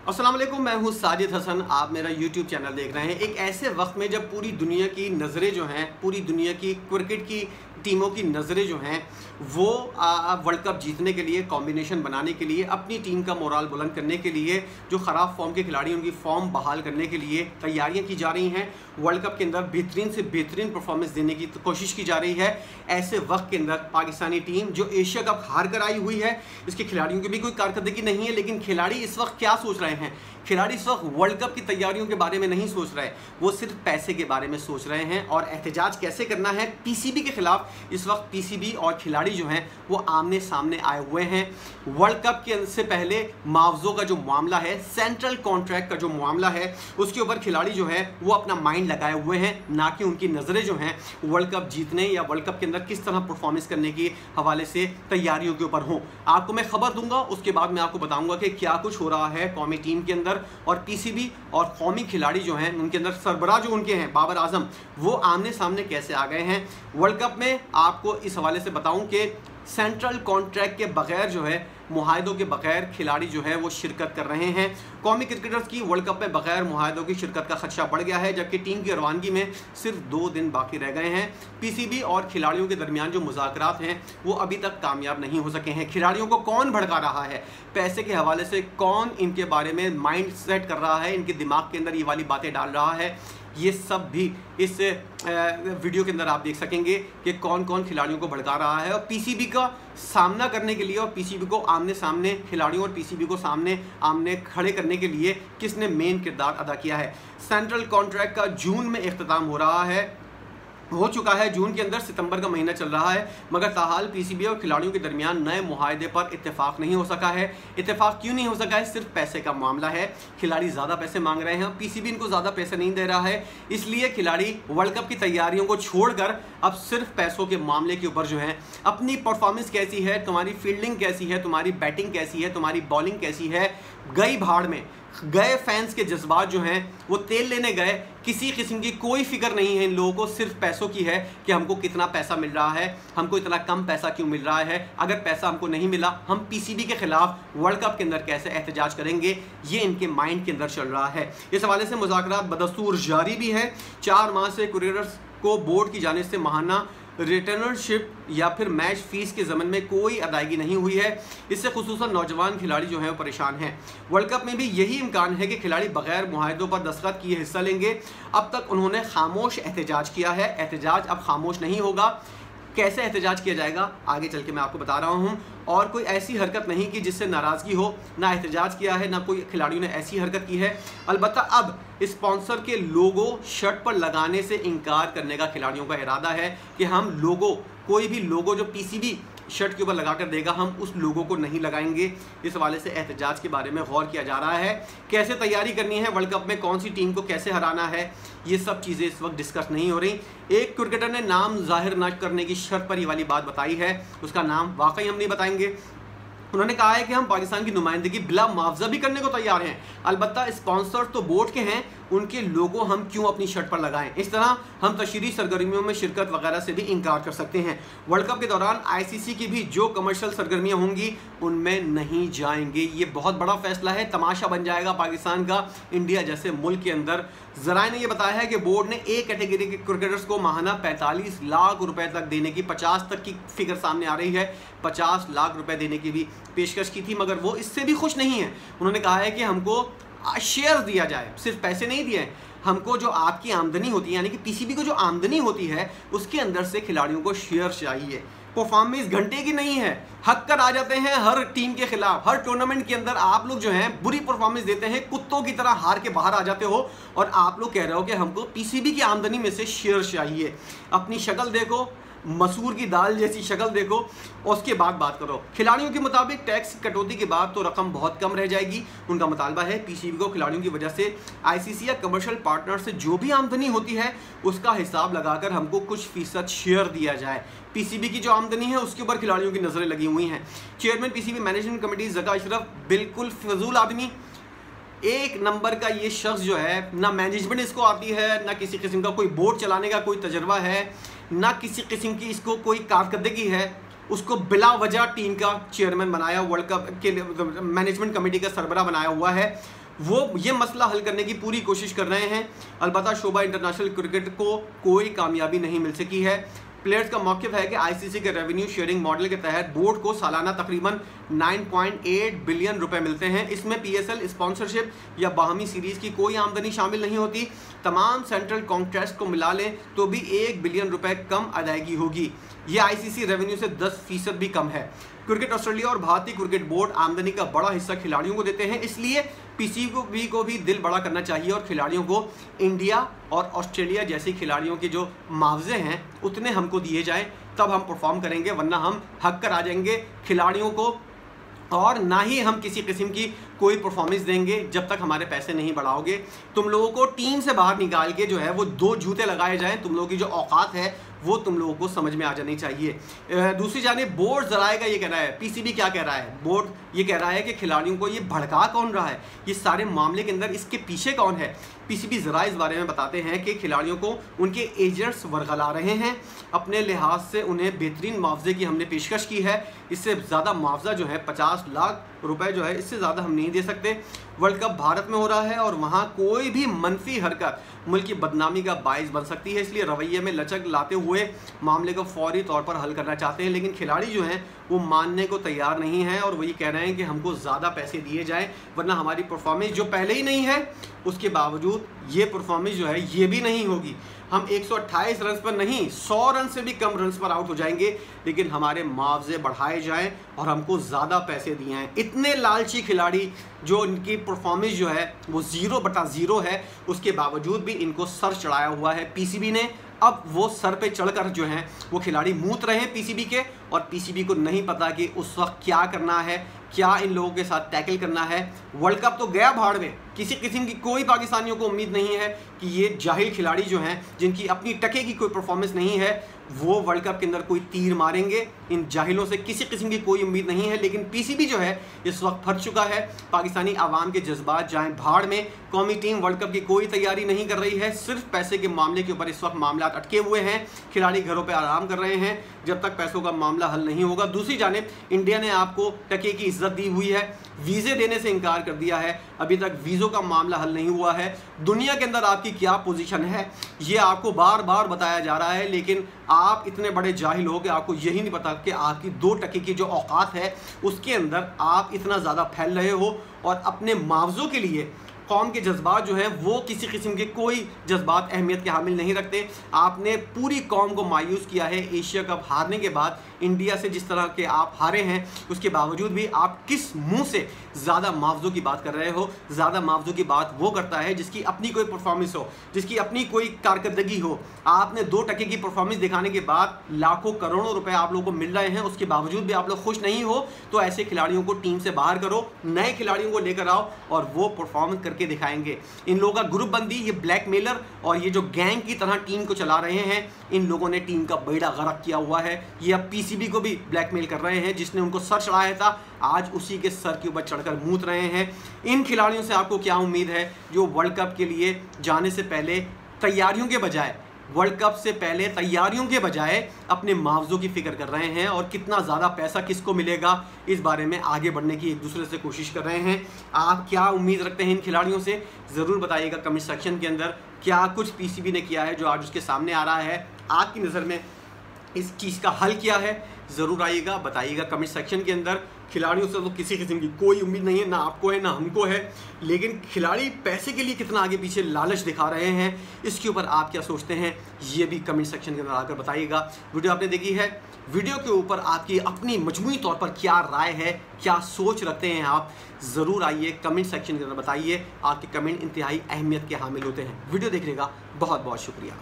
अस्सलाम वालेकुम, मैं हूं साजिद हसन। आप मेरा YouTube चैनल देख रहे हैं। एक ऐसे वक्त में जब पूरी दुनिया की नज़रें जो हैं, पूरी दुनिया की क्रिकेट की टीमों की नज़रें जो हैं वो वर्ल्ड कप जीतने के लिए, कॉम्बिनेशन बनाने के लिए, अपनी टीम का मोराल बुलंद करने के लिए, जो ख़राब फॉर्म के खिलाड़ी उनकी फॉर्म बहाल करने के लिए तैयारियां की जा रही हैं। वर्ल्ड कप के अंदर बेहतरीन से बेहतरीन परफॉर्मेंस देने की कोशिश की जा रही है। ऐसे वक्त के अंदर पाकिस्तानी टीम जो एशिया कप हार कर आई हुई है, इसके खिलाड़ियों की भी कोई कारकर्दगी नहीं है। लेकिन खिलाड़ी इस वक्त क्या सोच रहे हैं? खिलाड़ी इस वक्त वर्ल्ड कप की तैयारियों के बारे में नहीं सोच रहे, वो सिर्फ पैसे के बारे में सोच रहे हैं और एहतजाज कैसे करना है पीसीबी के खिलाफ। इस वक्त पीसीबी और खिलाड़ी जो हैं वो आमने सामने आए हुए हैं। वर्ल्ड कप के से पहले मुआवजों का जो मामला है, सेंट्रल कॉन्ट्रैक्ट का जो मामला है, उसके ऊपर खिलाड़ी जो है वो अपना माइंड लगाए हुए हैं, ना कि उनकी नज़रें जो हैं वर्ल्ड कप जीतने या वर्ल्ड कप के अंदर किस तरह परफॉर्मेंस करने के हवाले से तैयारियों के ऊपर हों। आपको मैं खबर दूंगा, उसके बाद मैं आपको बताऊंगा कि क्या कुछ हो रहा है कौमी टीम के अंदर और पीसीबी और कौमी खिलाड़ी जो हैं उनके अंदर सरबराह जो उनके हैं बाबर आजम, वो आमने सामने कैसे आ गए हैं वर्ल्ड कप में। आपको इस हवाले से बताऊं कि सेंट्रल कॉन्ट्रैक्ट के बगैर जो है, मुआहदों के बगैर खिलाड़ी जो है वो शिरकत कर रहे हैं। कौमी क्रिकेटर्स की वर्ल्ड कप में बगैर मुआहदों की शिरकत का खदशा बढ़ गया है, जबकि टीम की रवानगी में सिर्फ 2 दिन बाकी रह गए हैं। पीसीबी और खिलाड़ियों के दरमियान जो मुज़ाकरात हैं वो अभी तक कामयाब नहीं हो सके हैं। खिलाड़ियों को कौन भड़का रहा है, पैसे के हवाले से कौन इनके बारे में माइंड सेट कर रहा है, इनके दिमाग के अंदर ये वाली बातें डाल रहा है, ये सब भी इस वीडियो के अंदर आप देख सकेंगे कि कौन कौन खिलाड़ियों को भड़का रहा है। और पीसीबी का सामना करने के लिए और पीसीबी को आमने सामने, खिलाड़ियों और पीसीबी को सामने आमने खड़े करने के लिए किसने मेन किरदार अदा किया है। सेंट्रल कॉन्ट्रैक्ट का जून में इख्तिताम हो चुका है। जून के अंदर सितंबर का महीना चल रहा है, मगर ताहाल पीसीबी और खिलाड़ियों के दरमियान नए मुआहदे पर इत्तेफाक नहीं हो सका है। इत्तेफाक क्यों नहीं हो सका है? सिर्फ पैसे का मामला है। खिलाड़ी ज़्यादा पैसे मांग रहे हैं, पीसीबी इनको ज़्यादा पैसे नहीं दे रहा है, इसलिए खिलाड़ी वर्ल्ड कप की तैयारियों को छोड़कर अब सिर्फ पैसों के मामले के ऊपर जो है, अपनी परफॉर्मेंस कैसी है, तुम्हारी फील्डिंग कैसी है, तुम्हारी बैटिंग कैसी है, तुम्हारी बॉलिंग कैसी है, गई भाड़ में। गए फैंस के जज्बात जो हैं वो तेल लेने गए। किसी किस्म की कोई फिक्र नहीं है इन लोगों को, सिर्फ पैसों की है कि हमको कितना पैसा मिल रहा है, हमको इतना कम पैसा क्यों मिल रहा है, अगर पैसा हमको नहीं मिला हम पीसीबी के खिलाफ वर्ल्ड कप के अंदर कैसे एहतजाज करेंगे, ये इनके माइंड के अंदर चल रहा है। इस हवाले से मुज़ाकरात बदस्तूर जारी भी है। 4 माह से क्रिकेटर्स को बोर्ड की जानिब से माहाना रिटर्नरशिप या फिर मैच फीस के ज़मन में कोई अदायगी नहीं हुई है। इससे खुसूसन नौजवान खिलाड़ी जो हैं वो परेशान हैं। वर्ल्ड कप में भी यही इम्कान है कि खिलाड़ी बगैर मुआहदों पर दस्तखत किए हिस्सा लेंगे। अब तक उन्होंने खामोश एहतजाज किया है, एहतजाज अब खामोश नहीं होगा। कैसे एहतजाज किया जाएगा आगे चल के मैं आपको बता रहा हूँ। और कोई ऐसी हरकत नहीं की जिससे नाराज़गी हो, ना एहतजाज किया है, ना कोई खिलाड़ियों ने ऐसी हरकत की है। अलबत्ता अब स्पॉन्सर के लोगो शर्ट पर लगाने से इनकार करने का खिलाड़ियों का इरादा है कि हम लोगो, कोई भी लोगो जो पीसीबी शर्ट के ऊपर लगा कर देगा, हम उस लोगों को नहीं लगाएंगे। इस हवाले से एहतजाज के बारे में गौर किया जा रहा है। कैसे तैयारी करनी है वर्ल्ड कप में, कौन सी टीम को कैसे हराना है, ये सब चीज़ें इस वक्त डिस्कस नहीं हो रही। एक क्रिकेटर ने नाम जाहिर न करने की शर्त पर ये वाली बात बताई है, उसका नाम वाकई हम नहीं बताएंगे। उन्होंने कहा है कि हम पाकिस्तान की नुमाइंदगी बिला मुआवजा भी करने को तैयार हैं, अलबत्ता स्पॉन्सर तो बोर्ड के हैं, उनके लोगो हम क्यों अपनी शर्ट पर लगाएं। इस तरह हम तशरीही सरगर्मियों में शिरकत वगैरह से भी इनकार कर सकते हैं। वर्ल्ड कप के दौरान आईसीसी की भी जो कमर्शियल सरगर्मियां होंगी उनमें नहीं जाएंगे। ये बहुत बड़ा फैसला है, तमाशा बन जाएगा पाकिस्तान का इंडिया जैसे मुल्क के अंदर। ज़राए ने यह बताया है कि बोर्ड ने एक कैटेगरी के क्रिकेटर्स को माहाना 45 लाख रुपए तक देने की, 50 तक की फिगर सामने आ रही है, 50 लाख रुपए देने की भी पेशकश की थी, मगर वो इससे भी खुश नहीं है। उन्होंने कहा है कि हमको शेयर दिया जाए, सिर्फ पैसे नहीं दिए, हमको जो आपकी आमदनी होती है, यानी कि पीसीबी को जो आमदनी होती है उसके अंदर से खिलाड़ियों को शेयर चाहिए। परफॉर्मेंस घंटे की नहीं है, हक कर आ जाते हैं हर टीम के खिलाफ। हर टूर्नामेंट के अंदर आप लोग जो हैं बुरी परफॉर्मेंस देते हैं, कुत्तों की तरह हार के बाहर आ जाते हो और आप लोग कह रहे हो कि हमको पीसीबी की आमदनी में से शेयर चाहिए। अपनी शक्ल देखो, मसूर की दाल जैसी शक्ल देखो, और उसके बाद बात करो। खिलाड़ियों के मुताबिक टैक्स कटौती के बाद तो रकम बहुत कम रह जाएगी। उनका मुतालबा है पीसीबी को खिलाड़ियों की वजह से आईसीसी या कमर्शियल पार्टनर से जो भी आमदनी होती है उसका हिसाब लगाकर हमको कुछ फीसद शेयर दिया जाए। पीसीबी की जो आमदनी है उसके ऊपर खिलाड़ियों की नज़रें लगी हुई हैं। Chairman PCB management committee Zaka Ashraf बिल्कुल फजूल आदमी, एक नंबर का ये शख्स जो है, ना मैनेजमेंट इसको आती है, ना किसी किस्म का कोई बोर्ड चलाने का कोई तजर्बा है, ना किसी किस्म की इसको कोई कारकर्दगी है। उसको बिला वजह टीम का चेयरमैन बनाया, वर्ल्ड कप के मैनेजमेंट कमेटी का सरबराह बनाया हुआ है। वो ये मसला हल करने की पूरी कोशिश कर रहे हैं। अलबत्ता शोभा इंटरनेशनल क्रिकेट को कोई कामयाबी नहीं मिल सकी है। प्लेयर्स का मौक़िफ़ है कि आईसीसी के रेवेन्यू शेयरिंग मॉडल के तहत बोर्ड को सालाना तकरीबन 9.8 बिलियन रुपए मिलते हैं। इसमें पीएसएल स्पॉन्सरशिप या बाहमी सीरीज़ की कोई आमदनी शामिल नहीं होती। तमाम सेंट्रल कॉन्ट्रैक्ट्स को मिला लें तो भी 1 बिलियन रुपए कम अदायगी होगी। ये आईसीसी रेवेन्यू से 10% भी कम है। क्रिकेट ऑस्ट्रेलिया और भारतीय क्रिकेट बोर्ड आमदनी का बड़ा हिस्सा खिलाड़ियों को देते हैं, इसलिए पीसीबी को भी दिल बड़ा करना चाहिए और खिलाड़ियों को इंडिया और ऑस्ट्रेलिया जैसे खिलाड़ियों के जो मुआवजे हैं उतने हमको दिए जाएं, तब हम परफॉर्म करेंगे, वरना हम हक कर आ जाएंगे खिलाड़ियों को, और ना ही हम किसी किस्म की कोई परफॉर्मेंस देंगे जब तक हमारे पैसे नहीं बढ़ाओगे। तुम लोगों को टीम से बाहर निकाल के जो है वो 2 जूते लगाए जाएं। तुम लोगों की जो औकात है वो तुम लोगों को समझ में आ जानी चाहिए। दूसरी जानिब बोर्ड जराए का ये कह रहा है, पीसीबी क्या कह रहा है, बोर्ड ये कह रहा है कि खिलाड़ियों को ये भड़का कौन रहा है, ये सारे मामले के अंदर इसके पीछे कौन है। पीसीबी जरा इस बारे में बताते हैं कि खिलाड़ियों को उनके एजेंट्स वर्गला रहे हैं। अपने लिहाज से उन्हें बेहतरीन मुआवजे की हमने पेशकश की है। इससे ज़्यादा मुआवजा जो है 50 लाख रुपए जो है, इससे ज़्यादा हम नहीं दे सकते। वर्ल्ड कप भारत में हो रहा है और वहाँ कोई भी मनफी हरकत मुल्क की बदनामी का बाइस बन सकती है, इसलिए रवैये में लचक लाते हुए मामले को फौरी तौर पर हल करना चाहते हैं। लेकिन खिलाड़ी जो हैं वो मानने को तैयार नहीं है और वही कह रहे हैं कि हमको ज़्यादा पैसे दिए जाएं, वरना हमारी परफॉर्मेंस जो पहले ही नहीं है उसके बावजूद ये परफॉर्मेंस जो है ये भी नहीं होगी। हम 128 रन पर नहीं 100 रन से भी कम रन पर आउट हो जाएंगे, लेकिन हमारे मुआवजे बढ़ाए जाएं और हमको ज़्यादा पैसे दिए हैं। इतने लालची खिलाड़ी जो इनकी परफॉर्मेंस जो है वो 0/0 है, उसके बावजूद भी इनको सर चढ़ाया हुआ है पीसीबी ने। अब वो सर पे चढ़कर जो हैं वो खिलाड़ी मूत रहे हैं पीसीबी के, और पीसीबी को नहीं पता कि उस वक्त क्या करना है, क्या इन लोगों के साथ टैकल करना है। वर्ल्ड कप तो गया भाड़ में, किसी किस्म की कोई पाकिस्तानियों को उम्मीद नहीं है कि ये जाहिल खिलाड़ी जो हैं जिनकी अपनी टके की कोई परफॉर्मेंस नहीं है वो वर्ल्ड कप के अंदर कोई तीर मारेंगे। इन जाहिलों से किसी किस्म की कोई उम्मीद नहीं है। लेकिन पीसीबी जो है इस वक्त फट चुका है। पाकिस्तानी आवाम के जज्बात जाएं भाड़ में। कौमी टीम वर्ल्ड कप की कोई तैयारी नहीं कर रही है, सिर्फ पैसे के मामले के ऊपर इस वक्त मामला अटके हुए हैं। खिलाड़ी घरों पर आराम कर रहे हैं जब तक पैसों का मामला हल नहीं होगा। दूसरी जानिब इंडिया ने आपको टके की इज्जत दी हुई है, वीज़े देने से इनकार कर दिया है, अभी तक वीज़ों का मामला हल नहीं हुआ है। दुनिया के अंदर आपकी क्या पोजीशन है ये आपको बार बार बताया जा रहा है, लेकिन आप इतने बड़े जाहिल हो कि आपको यही नहीं पता कि आपकी 2 टके की जो औकात है उसके अंदर आप इतना ज़्यादा फैल रहे हो, और अपने मुआवजों के लिए कौम के जज्बात जो हैं वो किसी किस्म के कोई जज्बात अहमियत के हामिल नहीं रखते। आपने पूरी कौम को मायूस किया है। एशिया कप हारने के बाद इंडिया से जिस तरह के आप हारे हैं, उसके बावजूद भी आप किस मुंह से ज़्यादा मुआवजों की बात कर रहे हो। ज़्यादा मुआवजों की बात वो करता है जिसकी अपनी कोई परफॉर्मेंस हो, जिसकी अपनी कोई कारकर्दगी हो। आपने 2 टके की परफॉर्मेंस दिखाने के बाद लाखों करोड़ों रुपए आप लोगों को मिल रहे हैं, उसके बावजूद भी आप लोग खुश नहीं हो, तो ऐसे खिलाड़ियों को टीम से बाहर करो, नए खिलाड़ियों को लेकर आओ और वो परफॉर्मेंस करके दिखाएंगे। इन लोगों का ग्रुप बंदी, ये ब्लैकमेलर और ये जो गैंग की तरह टीम को चला रहे हैं, इन लोगों ने टीम का बेड़ा गर्क किया हुआ है। ये अब पीसीबी को भी ब्लैकमेल कर रहे हैं, जिसने उनको सर चढ़ाया था आज उसी के सर के ऊपर चढ़कर मूत रहे हैं। इन खिलाड़ियों से आपको क्या उम्मीद है जो वर्ल्ड कप के लिए जाने से पहले तैयारियों के बजाय, वर्ल्ड कप से पहले तैयारियों के बजाय अपने मुआवजों की फिक्र कर रहे हैं और कितना ज़्यादा पैसा किसको मिलेगा इस बारे में आगे बढ़ने की एक दूसरे से कोशिश कर रहे हैं। आप क्या उम्मीद रखते हैं इन खिलाड़ियों से, ज़रूर बताइएगा कमेंट सेक्शन के अंदर। क्या कुछ पीसीबी ने किया है जो आज उसके सामने आ रहा है, आपकी नज़र में इस चीज़ का हल किया है, ज़रूर आइएगा, बताइएगा कमेंट सेक्शन के अंदर। खिलाड़ियों से तो किसी किस्म की कोई उम्मीद नहीं है, ना आपको है ना हमको है, लेकिन खिलाड़ी पैसे के लिए कितना आगे पीछे लालच दिखा रहे हैं, इसके ऊपर आप क्या सोचते हैं ये भी कमेंट सेक्शन के अंदर आकर बताइएगा। वीडियो आपने देखी है, वीडियो के ऊपर आपकी अपनी मजमूई तौर पर क्या राय है, क्या सोच रखते हैं आप, ज़रूर आइए कमेंट सेक्शन के अंदर बताइए। आपके कमेंट इंतहाई अहमियत के हामिल होते हैं। वीडियो देखने का बहुत बहुत शुक्रिया।